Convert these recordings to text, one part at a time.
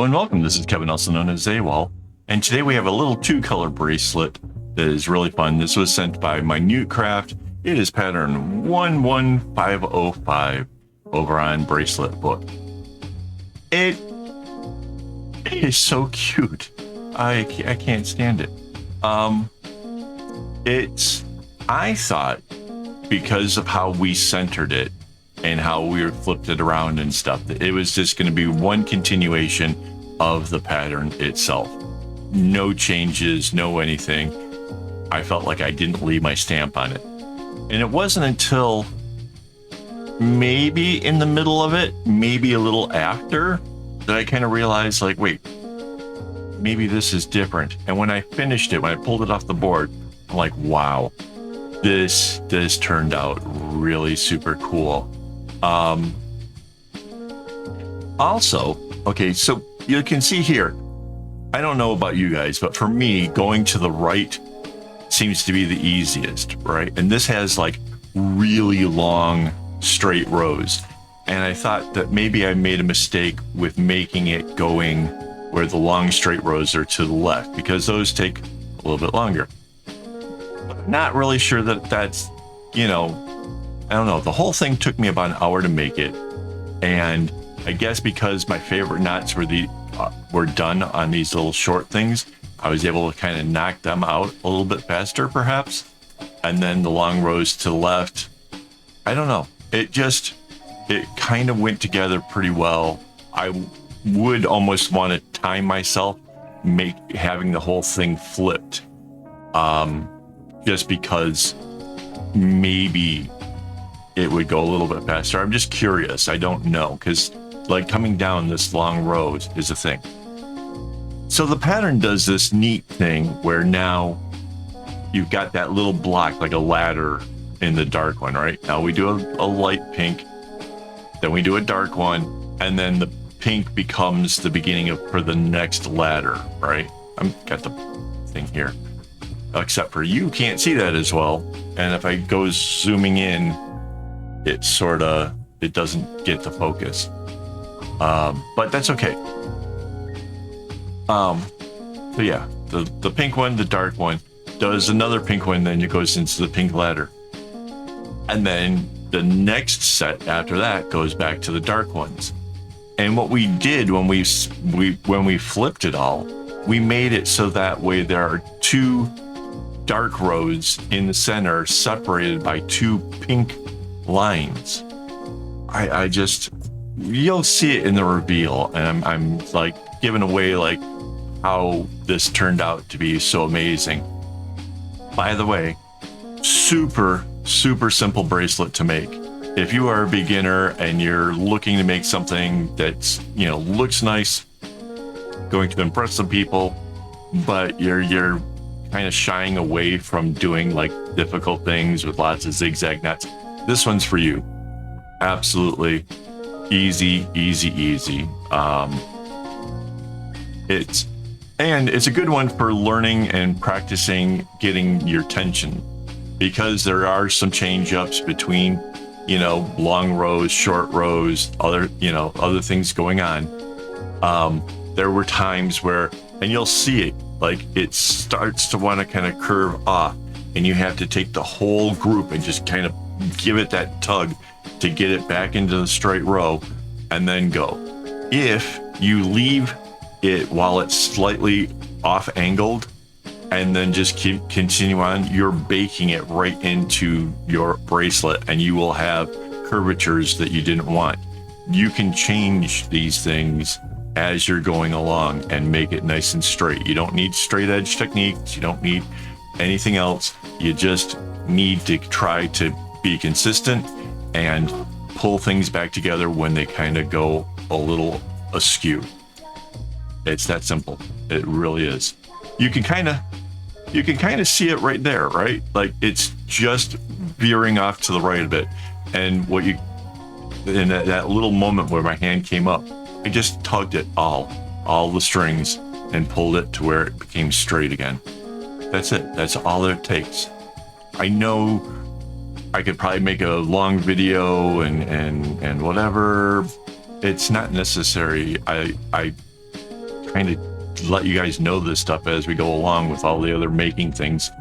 and welcome. This is Kevin, also known as AWOL, and today we have a little two-color bracelet that is really fun. This was sent by Minute Craft. It is pattern 11505 over on BraceletBook. It is so cute. I can't stand it. I thought, because of how we centered it and how we flipped it around and stuff, that it was just going to be one continuation of the pattern itself. No changes, no anything. I felt like I didn't leave my stamp on it. And it wasn't until maybe in the middle of it, maybe a little after, that I kind of realized, like, wait, maybe this is different. And when I finished it, when I pulled it off the board, I'm like, wow, this turned out really super cool. Also, okay, so you can see here, I don't know about you guys, but for me, going to the right seems to be the easiest, right? And this has like really long straight rows. And I thought that maybe I made a mistake with making it going where the long straight rows are to the left, because those take a little bit longer. Not really sure that that's, I don't know. The whole thing took me about an hour to make it. And I guess because my favorite knots were done on these little short things, I was able to kind of knock them out a little bit faster, perhaps. And then the long rows to the left, I don't know. It kind of went together pretty well. I would almost want to time myself, having the whole thing flipped. Just because maybe it would go a little bit faster. I'm just curious. I don't know, because like coming down this long row is a thing. So the pattern does this neat thing where now you've got that little block like a ladder in the dark one, right? Now we do a light pink, then we do a dark one, and then the pink becomes the beginning for the next ladder, right? I've got the thing here, except for you can't see that as well. And if I go zooming in, it doesn't get the focus. But that's okay. So yeah, the pink one, the dark one, does another pink one, then it goes into the pink ladder. And then the next set after that goes back to the dark ones. And what we did when we flipped it all, we made it so that way there are two dark rows in the center separated by two pink lines. You'll see it in the reveal, and I'm like giving away like how this turned out to be so amazing. By the way, super simple bracelet to make. If you are a beginner and you're looking to make something that's, looks nice, going to impress some people, but you're kind of shying away from doing like difficult things with lots of zigzag knots, this one's for you. Absolutely easy. It's a good one for learning and practicing getting your tension, because there are some change ups between, long rows, short rows, other things going on. There were times where, and you'll see it, like it starts to want to kind of curve off, and you have to take the whole group and just kind of give it that tug to get it back into the straight row and then go. If you leave it while it's slightly off angled and then just continue on, you're baking it right into your bracelet, and you will have curvatures that you didn't want. You can change these things as you're going along and make it nice and straight. You don't need straight edge techniques. You don't need anything else. You just need to try to be consistent and pull things back together when they kind of go a little askew. It's that simple. It really is. You can kind of see it right there, right? Like it's just veering off to the right a bit. And in that little moment where my hand came up, I just tugged it all the strings, and pulled it to where it became straight again. That's it. That's all it takes. I know I could probably make a long video and whatever. It's not necessary. I kind of let you guys know this stuff as we go along with all the other making things.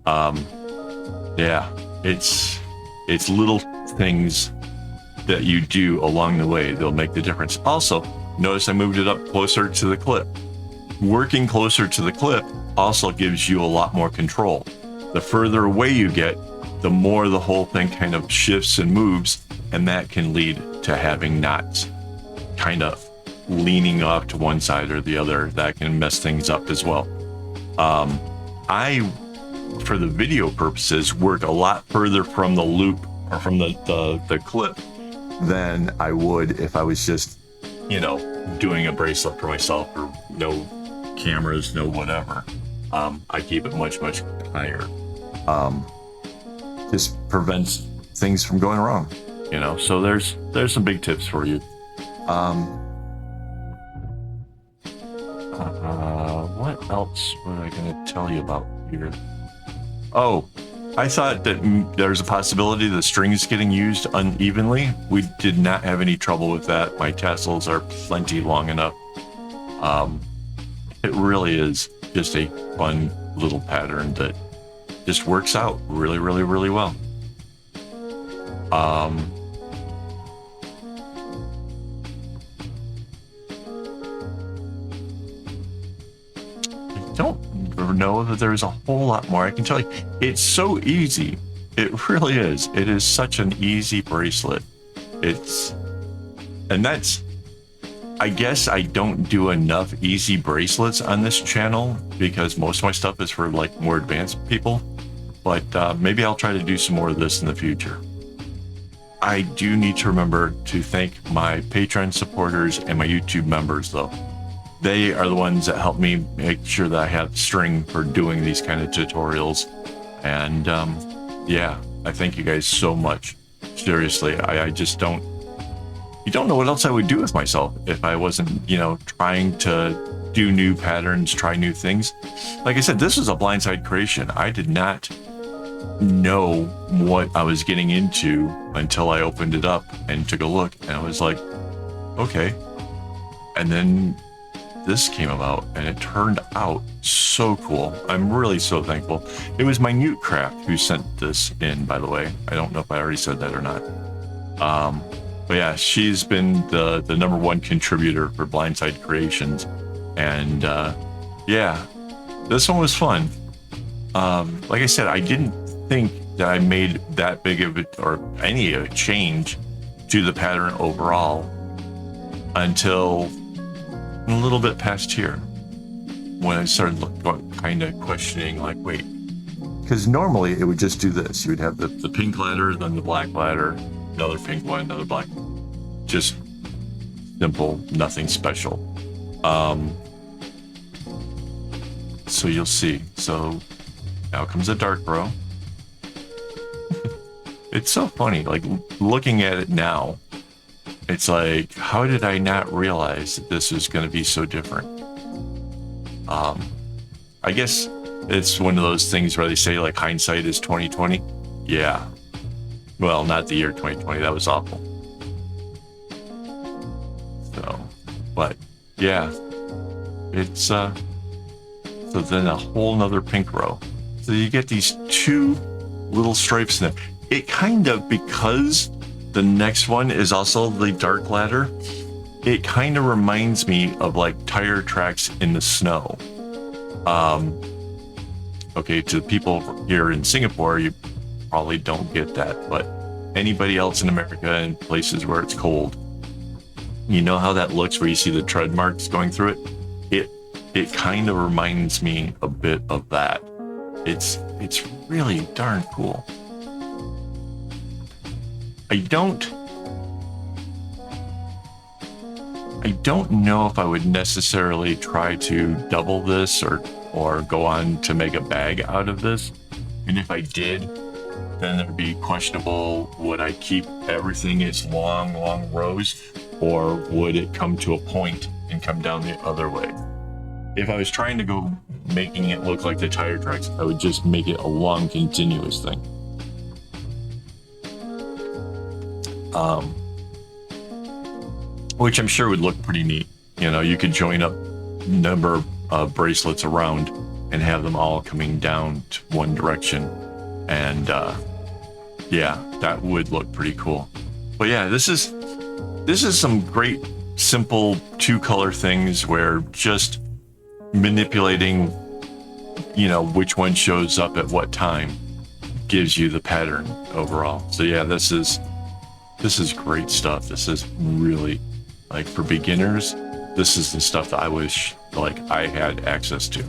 Yeah, it's little things that you do along the way that'll make the difference. Also, notice I moved it up closer to the clip. Working closer to the clip also gives you a lot more control. The further away you get, the more the whole thing kind of shifts and moves, and that can lead to having knots kind of leaning off to one side or the other. That can mess things up as well. I, for the video purposes, work a lot further from the loop or from the clip than I would if I was just, you know, doing a bracelet for myself or no cameras, no whatever. I keep it much higher. Just prevents things from going wrong, you know. So there's some big tips for you. What else was I going to tell you about here? Oh, I thought that there's a possibility the strings getting used unevenly. We did not have any trouble with that. My tassels are plenty long enough. It really is just a fun little pattern that just works out really well. I don't know that there's a whole lot more I can tell you. It's so easy. It really is. It is such an easy bracelet. I guess I don't do enough easy bracelets on this channel because most of my stuff is for like more advanced people, but maybe I'll try to do some more of this in the future. I do need to remember to thank my Patreon supporters and my YouTube members though. They are the ones that help me make sure that I have string for doing these kind of tutorials. And yeah, I thank you guys so much. Seriously, I just you don't know what else I would do with myself if I wasn't, you know, trying to do new patterns, try new things. Like I said, this was a blindside creation. I did not know what I was getting into until I opened it up and took a look, and I was like, okay. And then this came about and it turned out so cool. I'm really so thankful. It was my Newt Craft who sent this in, by the way. I don't know if I already said that or not. But yeah, she's been the #1 contributor for Blindside Creations. And yeah, this one was fun. Like I said, I didn't think that I made that big of it or any change to the pattern overall until a little bit past here, when I started kind of questioning, like, wait, because normally it would just do this. You would have the pink ladder, then the black ladder, another pink one, another black, just simple, nothing special. So you'll see. So now comes a dark row. It's so funny, like looking at it now, it's like, how did I not realize that this was going to be so different? I guess it's one of those things where they say like hindsight is 2020. Yeah. Well, not the year 2020. That was awful. So, but yeah, it's so then a whole nother pink row. So you get these two little stripes in there. It kind of, because the next one is also the dark ladder, it kind of reminds me of like tire tracks in the snow. Okay, to the people here in Singapore, you probably don't get that, but anybody else in America and places where it's cold, you know how that looks where you see the tread marks going through it? It kind of reminds me a bit of that. It's really darn cool. I don't know if I would necessarily try to double this or go on to make a bag out of this. And if I did, then it would be questionable. Would I keep everything as long rows, or would it come to a point and come down the other way? If I was trying to go making it look like the tire tracks, I would just make it a long continuous thing. Which I'm sure would look pretty neat. You know, you could join up number of bracelets around and have them all coming down to one direction. And yeah, that would look pretty cool. But yeah, this is some great simple 2-color things where just manipulating, you know, which one shows up at what time gives you the pattern overall. So yeah, this is great stuff. This is really, like, for beginners, this is the stuff that I wish like I had access to.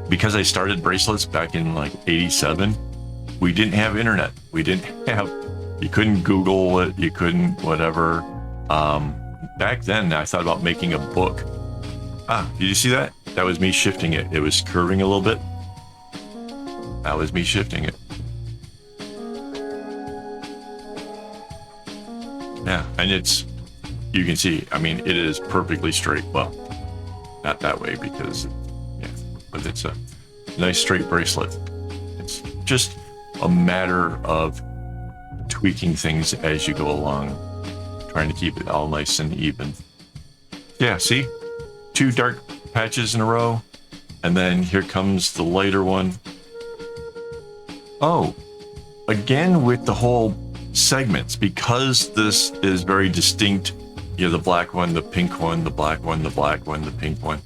Because I started bracelets back in like 87, we didn't have internet. You couldn't Google it, you couldn't whatever. Back then I thought about making a book. Did you see that? That was me shifting it. It was curving a little bit. That was me shifting it. Yeah, and you can see, I mean, it is perfectly straight. Well, not that way because, yeah, but it's a nice straight bracelet. It's just a matter of tweaking things as you go along, trying to keep it all nice and even. Yeah, see? 2 dark patches in a row, and then here comes the lighter one. Oh, again with the whole segments, because this is very distinct. You have the black one, the pink one, the black one, the black one, the pink one.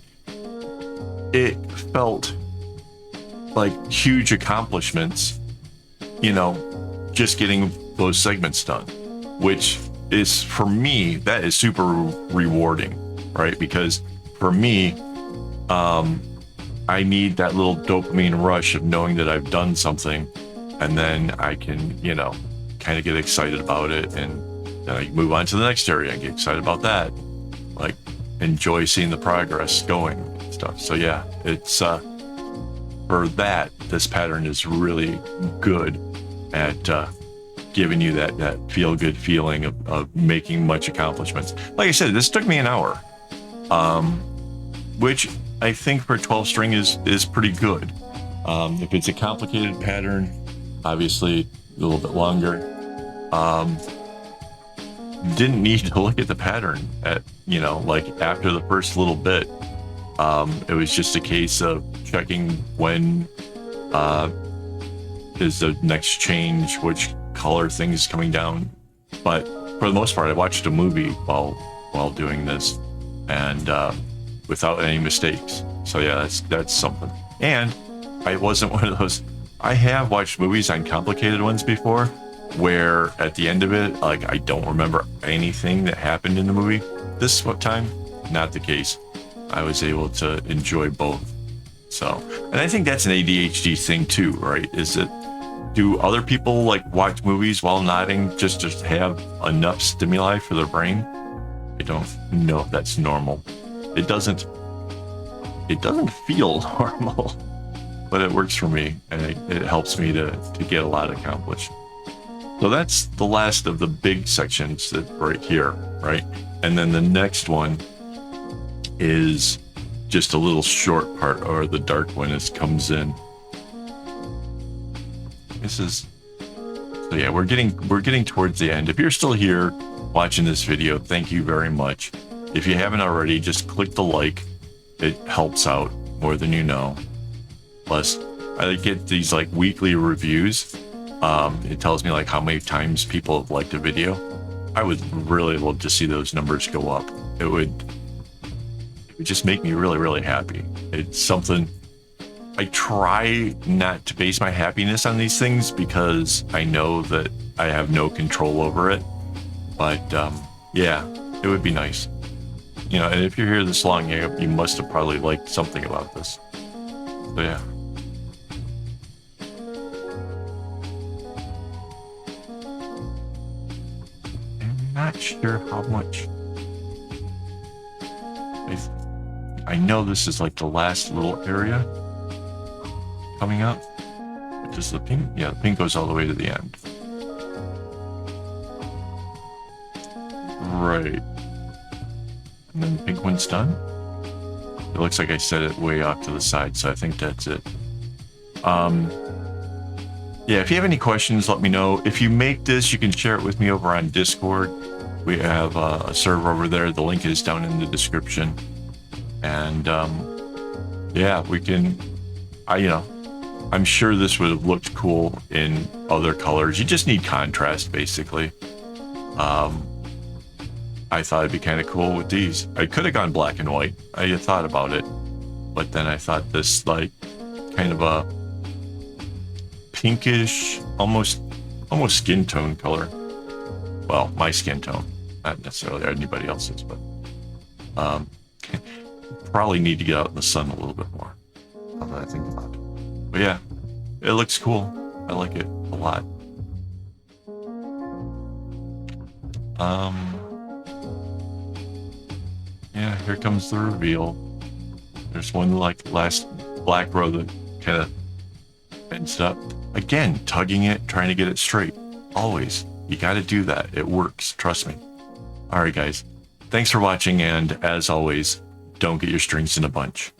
It felt like huge accomplishments, you know, just getting those segments done, which is, for me, that is super rewarding, right? Because for me, I need that little dopamine rush of knowing that I've done something, and then I can, you know, kind of get excited about it, and then I move on to the next area and get excited about that. Like, enjoy seeing the progress going and stuff. So yeah, it's for that, this pattern is really good at giving you that feel-good feeling of making much accomplishments. Like I said, this took me an hour, which I think for 12 string is pretty good. If it's a complicated pattern, obviously a little bit longer. Didn't need to look at the pattern at, you know, like after the first little bit. It was just a case of checking when is the next change, which color things coming down. But for the most part, I watched a movie while doing this, and without any mistakes. So yeah, that's something. And I wasn't one of those. I have watched movies on complicated ones before, where at the end of it, like, I don't remember anything that happened in the movie. This time, not the case. I was able to enjoy both. So, and I think that's an ADHD thing too, right? Do other people like watch movies while nodding just to have enough stimuli for their brain? I don't know if that's normal. It doesn't feel normal, but it works for me, and it helps me to get a lot accomplished. So that's the last of the big sections that right here, right? And then the next one is just a little short part, or the dark one comes in. So yeah, we're getting towards the end. If you're still here watching this video, thank you very much. If you haven't already, just click the like. It helps out more than you know. Plus, I get these like weekly reviews. It tells me like how many times people have liked a video. I would really love to see those numbers go up. It would just make me really, really happy. It's something I try not to base my happiness on these things, because I know that I have no control over it. But yeah, it would be nice. You know, and if you're here this long, you must have probably liked something about this. So yeah. I'm not sure how much. I know this is like the last little area coming up. Which is the pink. Yeah, the pink goes all the way to the end. Right. And then the pink one's done. It looks like I set it way off to the side, so I think that's it. Yeah, if you have any questions, let me know. If you make this, you can share it with me over on Discord. We have a server over there. The link is down in the description. And yeah, we can, I'm sure this would have looked cool in other colors. You just need contrast, basically. I thought it'd be kind of cool with these. I could have gone black and white. I had thought about it, but then I thought this like kind of a pinkish, almost skin tone color. Well, my skin tone, not necessarily anybody else's, but probably need to get out in the sun a little bit more. Now that I think about it. But yeah, it looks cool. I like it a lot. Yeah, here comes the reveal. There's one like last black row that kind of bends up. Again, tugging it, trying to get it straight. Always. You got to do that. It works. Trust me. All right, guys. Thanks for watching. And as always, don't get your strings in a bunch.